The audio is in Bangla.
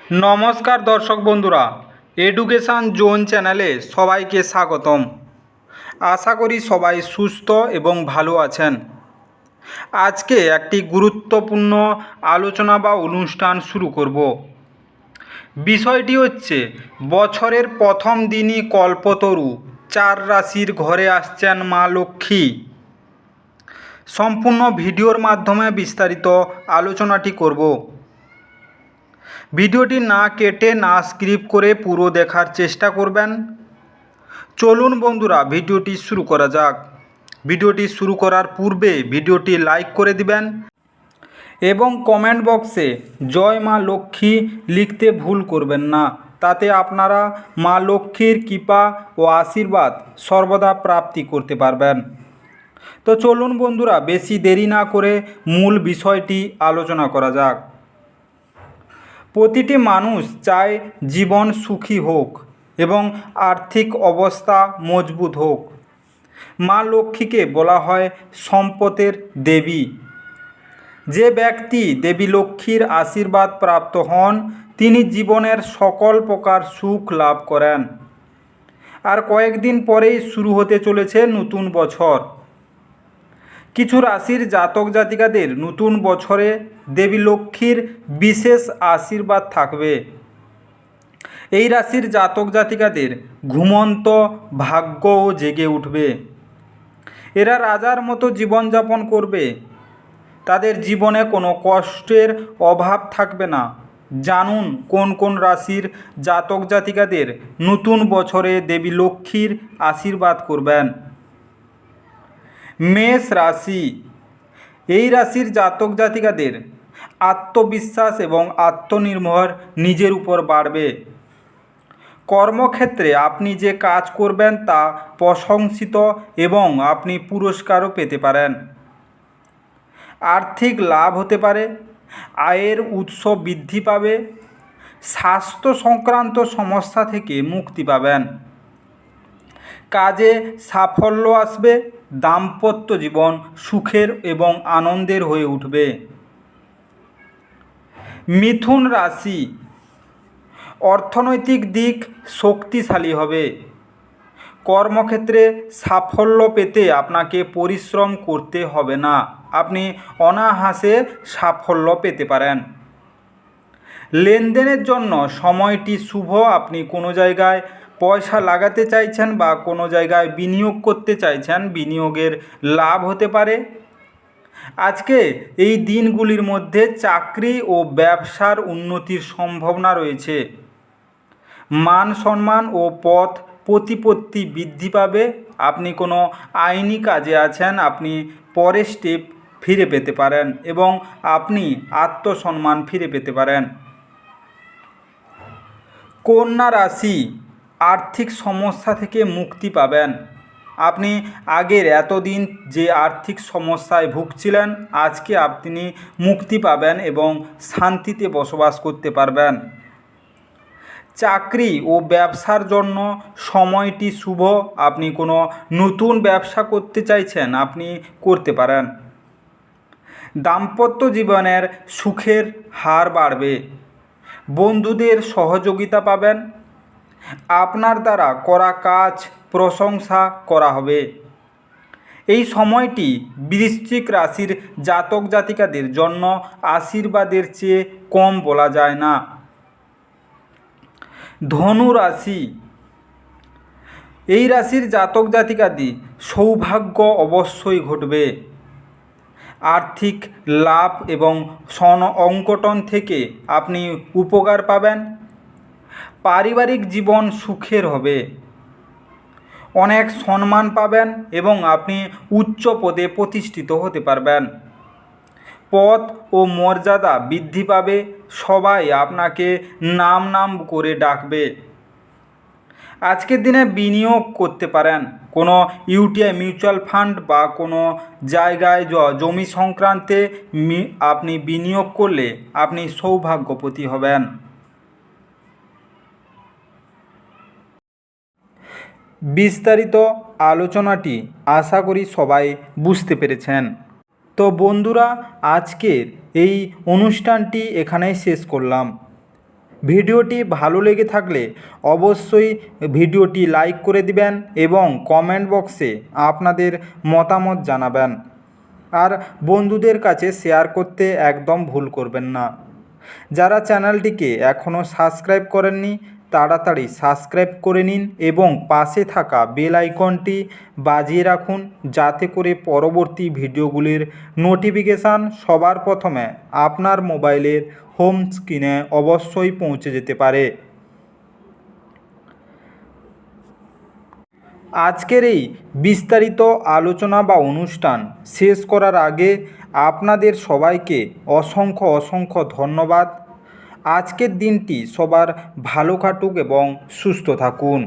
নমস্কার দর্শক বন্ধুরা, এডুকেশান জোন চ্যানেলে সবাইকে স্বাগতম। আশা করি সবাই সুস্থ এবং ভালো আছেন। আজকে একটি গুরুত্বপূর্ণ আলোচনা বা অনুষ্ঠান শুরু করব। বিষয়টি হচ্ছে বছরের প্রথম দিনই কল্পতরু, 4 রাশির ঘরে আসছেন মা লক্ষ্মী। সম্পূর্ণ ভিডিওর মাধ্যমে বিস্তারিত আলোচনাটি করব। ভিডিওটি না কেটে না স্কিপ করে পুরো দেখার চেষ্টা করবেন। চলুন বন্ধুরা, ভিডিওটি শুরু করা যাক। ভিডিওটি শুরু করার পূর্বে ভিডিওটি লাইক করে দিবেন এবং কমেন্ট বক্সে জয় মা লক্ষ্মী লিখতে ভুল করবেন না। তাতে আপনারা মা লক্ষ্মীর কৃপা ও আশীর্বাদ সর্বদা প্রাপ্তি করতে পারবেন। তো চলুন বন্ধুরা, বেশি দেরি না করে মূল বিষয়টি আলোচনা করা যাক। প্রতিটি মানুষ চায় জীবন সুখী হোক এবং আর্থিক অবস্থা মজবুত হোক। মা লক্ষ্মীকে বলা হয় সম্পদের দেবী। যে ব্যক্তি দেবী লক্ষ্মীর আশীর্বাদ প্রাপ্ত হন তিনি জীবনের সকল প্রকার সুখ লাভ করেন। আর কয়েকদিন পরেই শুরু হতে চলেছে নতুন বছর। কিছু রাশির জাতক জাতিকাদের নতুন বছরে দেবী লক্ষ্মীর বিশেষ আশীর্বাদ থাকবে। এই রাশির জাতক জাতিকাদের ঘুমন্ত ভাগ্যও জেগে উঠবে। এরা রাজার মতো জীবনযাপন করবে। তাদের জীবনে কোনো কষ্টের অভাব থাকবে না। জানুন কোন কোন রাশির জাতক জাতিকাদের নতুন বছরে দেবী লক্ষ্মীর আশীর্বাদ করবেন। মেষ রাশি। এই রাশির জাতক জাতিকাদের আত্মবিশ্বাস এবং আত্মনির্ভর নিজের উপর বাড়বে। কর্মক্ষেত্রে আপনি যে কাজ করবেন তা প্রশংসিত এবং আপনি পুরস্কারও পেতে পারেন। আর্থিক লাভ হতে পারে, আয়ের উৎস বৃদ্ধি পাবে, স্বাস্থ্য সংক্রান্ত সমস্যা থেকে মুক্তি পাবেন। কাজে সাফল্য আসবে, দাম্পত্য জীবন সুখের এবং আনন্দের হয়ে উঠবে। মিথুন রাশি। অর্থনৈতিক দিক শক্তিশালী হবে। কর্মক্ষেত্রে সাফল্য পেতে আপনাকে পরিশ্রম করতে হবে না, আপনি অনায়াসে সাফল্য পেতে পারেন। লেনদেনের জন্য সময়টি শুভ। আপনি কোনো জায়গায় পয়সা লাগাতে চাইছেন বা কোনো জায়গায় বিনিয়োগ করতে চাইছেন, বিনিয়োগের লাভ হতে পারে। আজকে এই দিনগুলির মধ্যে চাকরি ও ব্যবসার উন্নতির সম্ভাবনা রয়েছে। মান সম্মান ও পদ প্রতিপত্তি বৃদ্ধি পাবে। আপনি কোনো আইনি কাজে আছেন, আপনি পরের স্টেপ ফিরে পেতে পারেন এবং আপনি আত্মসম্মান ফিরে পেতে পারেন। কন্যা রাশি। আর্থিক সমস্যা থেকে মুক্তি পাবেন। আপনি আগের এতদিন যে আর্থিক সমস্যায় ভুগছিলেন আজকে আপনি মুক্তি পাবেন এবং শান্তিতে বসবাস করতে পারবেন। চাকরি ও ব্যবসার জন্য সময়টি শুভ। আপনি কোনো নতুন ব্যবসা করতে চাইছেন, আপনি করতে পারেন। দাম্পত্য জীবনের সুখের হার বাড়বে। বন্ধুদের সহযোগিতা পাবেন। আপনার দ্বারা করা কাজ প্রশংসা করা হবে। এই সময়টি বৃশ্চিক রাশির জাতক জাতিকাদের জন্য আশীর্বাদের চেয়ে কম বলা যায় না। ধনু রাশি। এই রাশির জাতক জাতিকাদের সৌভাগ্য অবশ্যই ঘটবে। আর্থিক লাভ এবং অঙ্কটন থেকে আপনি উপকার পাবেন। পারিবারিক জীবন সুখের হবে। অনেক সম্মান পাবেন এবং আপনি উচ্চ পদে প্রতিষ্ঠিত হতে পারবেন। পদ ও মর্যাদা বৃদ্ধি পাবে। সবাই আপনাকে নাম নাম করে ডাকবে। আজকের দিনে বিনিয়োগ করতে পারেন। কোনো ইউটিআই মিউচুয়াল ফান্ড বা কোনো জায়গায় জমি সংক্রান্তে আপনি বিনিয়োগ করলে আপনি সৌভাগ্যবতী হবেন। বিস্তারিত আলোচনাটি আশা করি সবাই বুঝতে পেরেছেন। তো বন্ধুরা, আজকের এই অনুষ্ঠানটি এখানেই শেষ করলাম। ভিডিওটি ভালো লেগে থাকলে অবশ্যই ভিডিওটি লাইক করে দিবেন এবং কমেন্ট বক্সে আপনাদের মতামত জানাবেন। আর বন্ধুদের কাছে শেয়ার করতে একদম ভুল করবেন না। যারা চ্যানেলটিকে এখনও সাবস্ক্রাইব করেননি তাড়াতাড়ি সাবস্ক্রাইব করে নিন এবং পাশে থাকা বেল আইকনটি বাজিয়ে রাখুন, যাতে করে পরবর্তী ভিডিওগুলির নোটিফিকেশান সবার প্রথমে আপনার মোবাইলের হোম স্ক্রিনে অবশ্যই পৌঁছে যেতে পারে। আজকের এই বিস্তারিত আলোচনা বা অনুষ্ঠান শেষ করার আগে আপনাদের সবাইকে অসংখ্য ধন্যবাদ। আজকের দিনটি সবার ভালো কাটুক এবং সুস্থ থাকুন।